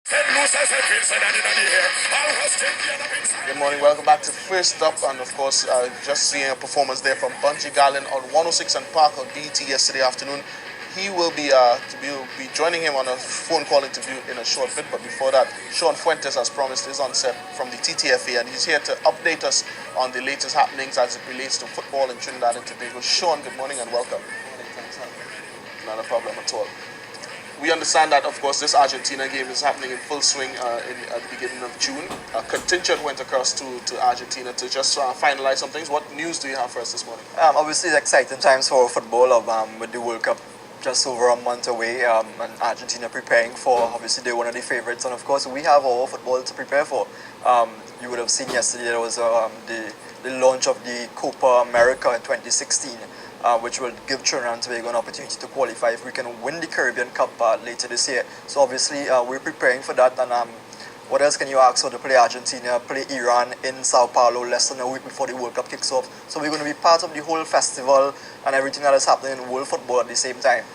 Good morning, welcome back to First Up, and of course, just seeing a performance there from Bungie Garlin on 106 and Park on BT yesterday afternoon. He will be joining him on a phone call interview in a short bit, but before that, Sean Fuentes, as promised, is on set from the TTFA, and he's here to update us on the latest happenings as it relates to football in Trinidad and Tobago. Sean, good morning and welcome. Not a problem at all. We understand that, of course, this Argentina game is happening in full swing at the beginning of June. A contingent went across to Argentina to just finalize some things. What news do you have for us this morning? Obviously, it's exciting times for football with the World Cup just over a month away, and Argentina preparing for, obviously, they're one of the favorites. And, of course, we have our football to prepare for. You would have seen yesterday there was the launch of the Copa America in 2016. Which will give Trinidad and Tobago an opportunity to qualify if we can win the Caribbean Cup later this year. So obviously we're preparing for that. And what else can you ask for to play Argentina, play Iran in Sao Paulo less than a week before the World Cup kicks off? So we're going to be part of the whole festival and everything that is happening in world football at the same time.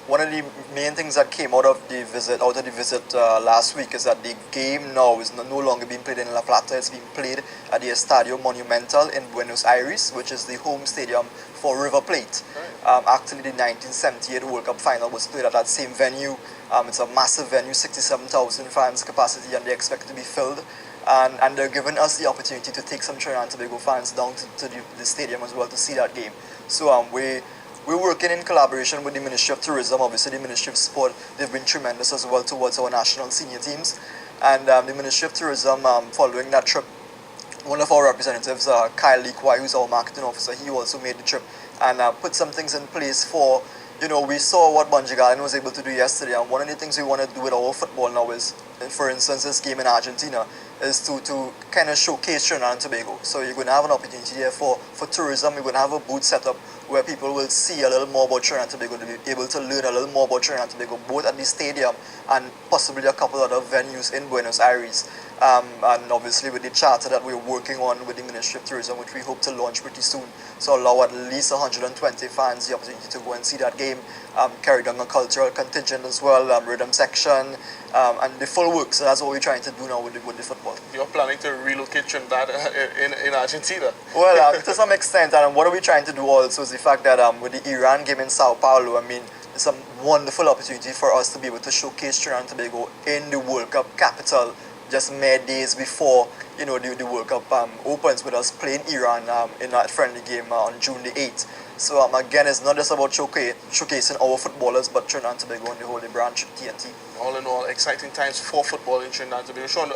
One of the main things that came out of the visit last week is that the game now is no longer being played in La Plata. It's being played at the Estadio Monumental in Buenos Aires, which is the home stadium for River Plate. Actually, the 1978 World Cup final was played at that same venue. It's a massive venue, 67,000 fans capacity, and they expect to be filled. And they're giving us the opportunity to take some Trinidad and Tobago fans down to the stadium as well to see that game. So we're working in collaboration with the Ministry of Tourism, obviously the Ministry of Sport. They've been tremendous as well towards our national senior teams. And the Ministry of Tourism, following that trip, one of our representatives, Kyle Leakwai, who's our marketing officer, he also made the trip and put some things in place for, we saw what Bungie Garlin was able to do yesterday. And one of the things we want to do with our football now is, for instance, this game in Argentina, is to kind of showcase Trinidad and Tobago. So you're going to have an opportunity there for tourism. You're going to have a booth set up where people will see a little more about Trinidad and Tobago, to be able to learn a little more about Trinidad and Tobago, both at the stadium and possibly a couple other venues in Buenos Aires. And obviously with the charter that we're working on with the Ministry of Tourism, which we hope to launch pretty soon, so allow at least 120 fans the opportunity to go and see that game, carry down a cultural contingent as well, rhythm section, and the full work. So that's what we're trying to do now with the football. You're planning to relocate Trinidad in Argentina? Well, to some extent, and what are we trying to do also is the fact that with the Iran game in Sao Paulo, it's a wonderful opportunity for us to be able to showcase Trinidad and Tobago in the World Cup capital just mere days before the World Cup opens, with us playing Iran in that friendly game on June the 8th. So again, it's not just about showcasing our footballers, but Trinidad and Tobago and the whole branch TNT. All in all, exciting times for football in Trinidad and Tobago. Sean,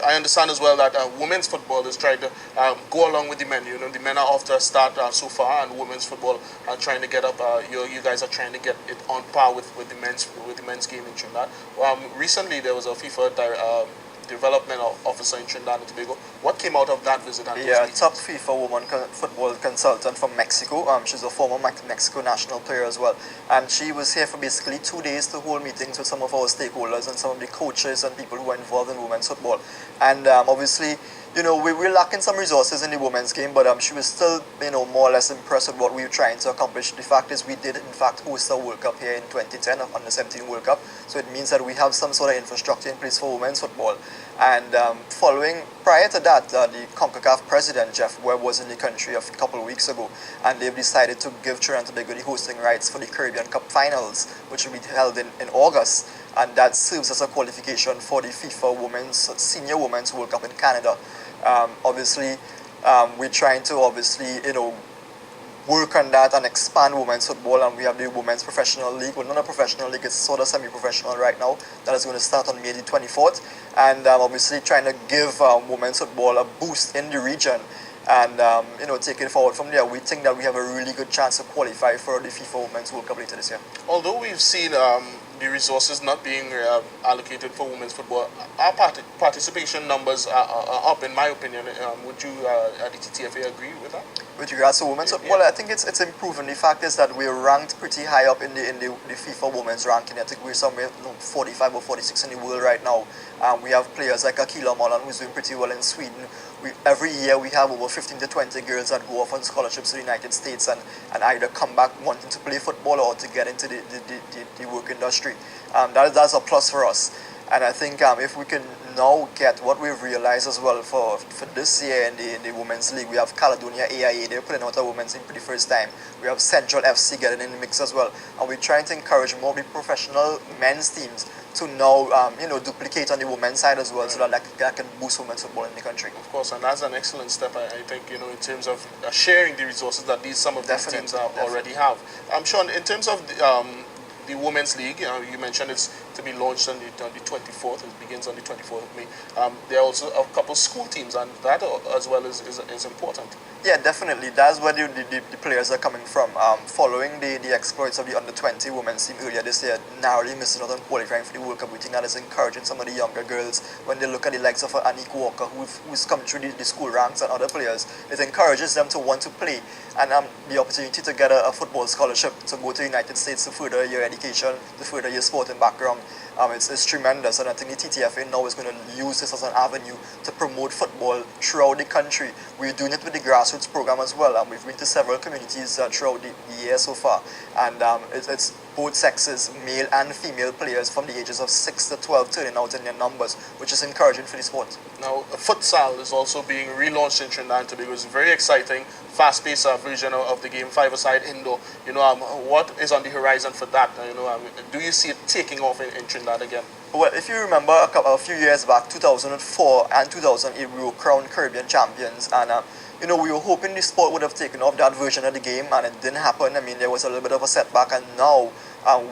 I understand as well that women's football is trying to go along with the men. The men are off to a start so far, and women's football are trying to get up. You guys are trying to get it on par with the men's game in Trinidad. Recently, there was a FIFA development officer in Trinidad and Tobago. What came out of that visit? Yeah, top FIFA woman football consultant from Mexico. She's a former Mexico national player as well. And she was here for basically 2 days to hold meetings with some of our stakeholders and some of the coaches and people who are involved in women's football. And obviously, we're lacking some resources in the women's game, but she was still, more or less impressed with what we were trying to accomplish. The fact is, we did, in fact, host a World Cup here in 2010, under 17 World Cup. So it means that we have some sort of infrastructure in place for women's football. And prior to that, the CONCACAF president, Jeff Webb, was in the country a couple of weeks ago, and they've decided to give Trinidad and Tobago the hosting rights for the Caribbean Cup finals, which will be held in August. And that serves as a qualification for the FIFA Senior Women's World Cup in Canada. Obviously, we're trying to work on that and expand women's football, and we have the Women's Professional League. Well, not a professional league, it's sort of semi-professional right now. That is going to start on May the 24th. And obviously trying to give women's football a boost in the region and, take it forward from there. We think that we have a really good chance to qualify for the FIFA Women's World Cup later this year. Although we've seen the resources not being allocated for women's football, our participation numbers are up, in my opinion. Would you, at the TTFA, agree with that? With regards to women's football, I think it's improving. The fact is that we're ranked pretty high up in the FIFA women's ranking. I think we're somewhere 45 or 46 in the world right now. We have players like Akila Mollan, who's doing pretty well in Sweden. Every year we have over 15 to 20 girls that go off on scholarships to the United States and either come back wanting to play football or to get into the work industry. That's a plus for us. And I think if we can now get what we've realized as well for this year in the Women's League, we have Caledonia AIA, they're putting out a women's team for the first time. We have Central FC getting in the mix as well. And we're trying to encourage more of the professional men's teams to now, duplicate on the women's side as well, so that can boost women's football in the country. Of course, and that's an excellent step, I think, in terms of sharing the resources that some of these teams already have. I'm sure in terms of the Women's League, you mentioned it's to be launched on the 24th. It begins on the 24th of May. There are also a couple school teams, and that as well is important. Yeah, definitely. That's where the players are coming from. Following the exploits of the under-20 women's team earlier this year, narrowly missing out on qualifying for the World Cup, we think that is encouraging some of the younger girls. When they look at the likes of Anik Walker, who's come through the school ranks, and other players, it encourages them to want to play. And the opportunity to get a football scholarship to go to the United States to further your education, to further your sporting background, it's tremendous. And I think the TTFA now is going to use this as an avenue to promote football throughout the country. We're doing it with the grassroots program as well, and we've been to several communities throughout the year so far. And it's both sexes, male and female players from the ages of 6 to 12 turning out in their numbers, which is encouraging for the sport. Now, futsal is also being relaunched in Trinidad and Tobago. It's a very exciting, fast-paced version of the game, five-a-side indoor. What is on the horizon for that? Do you see it taking off in Trinidad again? Well, if you remember a few years back, 2004 and 2008, we were crowned Caribbean champions, and we were hoping the sport would have taken off that version of the game, and it didn't happen. I mean, there was a little bit of a setback, and now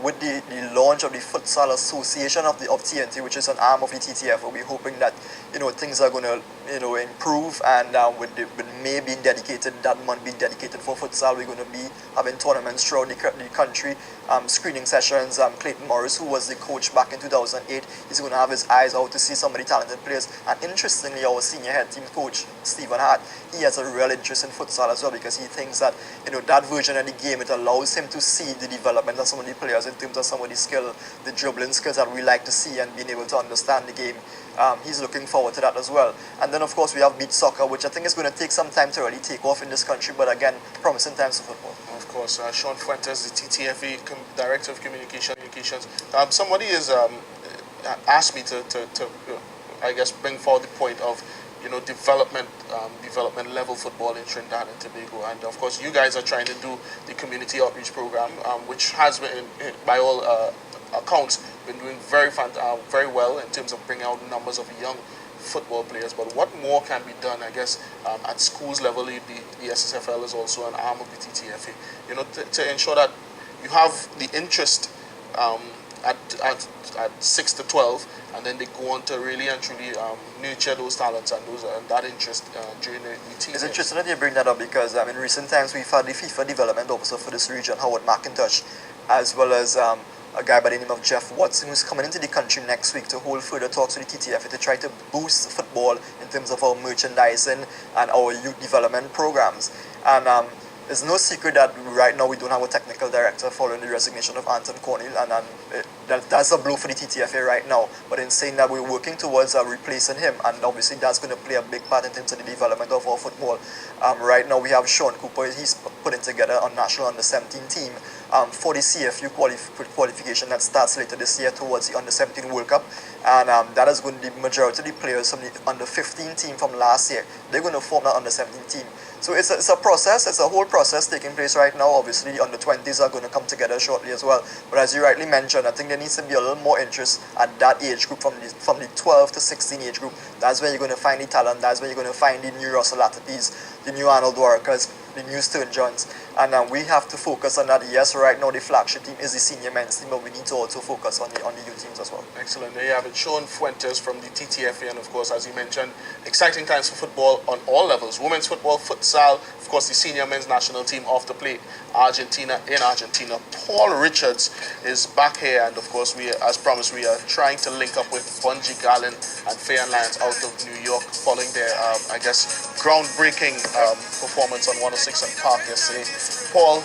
with the launch of the Futsal Association of TNT, which is an arm of the TTF, we're hoping that things are going to improve, and with May being dedicated, that month being dedicated for futsal, we're going to be having tournaments throughout the country, screening sessions. Clayton Morris, who was the coach back in 2008, is going to have his eyes out to see some of the talented players. And interestingly, our senior head team coach, Stephen Hart, he has a real interest in futsal as well, because he thinks that that version of the game, it allows him to see the development of some of the players in terms of some of the skill, the dribbling skills that we like to see, and being able to understand the game. He's looking forward to that as well. And then, of course, we have beach soccer, which I think is going to take some time to really take off in this country, but again, promising times for football. Of course, Sean Fuentes, the TTFA Director of Communications. Somebody has asked me to I guess, bring forward the point of development level football in Trinidad and Tobago. And of course, you guys are trying to do the community outreach program, which has been, by all accounts, been doing very well in terms of bringing out numbers of young football players. But what more can be done, I guess, at schools level? The SSFL is also an arm of the TTFA, to ensure that you have the interest at 6 to 12, and then they go on to really and truly nurture those talents and that interest during the team. It's interesting that you bring that up, because in recent times we've had the FIFA development officer for this region, Howard McIntosh, as well as a guy by the name of Jeff Watson, who's coming into the country next week to hold further talks with the TTFA to try to boost football in terms of our merchandising and our youth development programs. And it's no secret that right now we don't have a technical director following the resignation of Anton Cornell, and that's a blow for the TTFA right now. But in saying that, we're working towards replacing him, and obviously that's going to play a big part in terms of the development of our football. Right now we have Sean Cooper. He's putting together a national under-17 team for the CFU qualification that starts later this year towards the under-17 World Cup. And that is going to be the majority of the players from the under-15 team from last year. They're going to form that under-17 team. So it's a process, it's a whole process taking place right now. Obviously, the under-20s are going to come together shortly as well. But as you rightly mentioned, I think there needs to be a little more interest at that age group, from the 12 to 16 age group. That's where you're going to find the talent. That's where you're going to find the new Russell Latapis, the new Arnold Dwarkas, the new Stern Johns. And we have to focus on that. Yes, right now the flagship team is the senior men's team, but we need to also focus on the youth teams as well. Excellent. There you have it, Sean Fuentes from the TTFA, and of course, as you mentioned, exciting times for football on all levels. Women's football, futsal, of course, the senior men's national team off the plate, Argentina in Argentina. Paul Richards is back here, and of course, as promised, we are trying to link up with Bunji Garlin and Fair and Lions out of New York following their, I guess, groundbreaking performance on 106 and Park yesterday. Paul,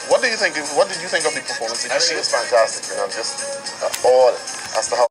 what did you think of the performance? I think it was fantastic. Just all as to how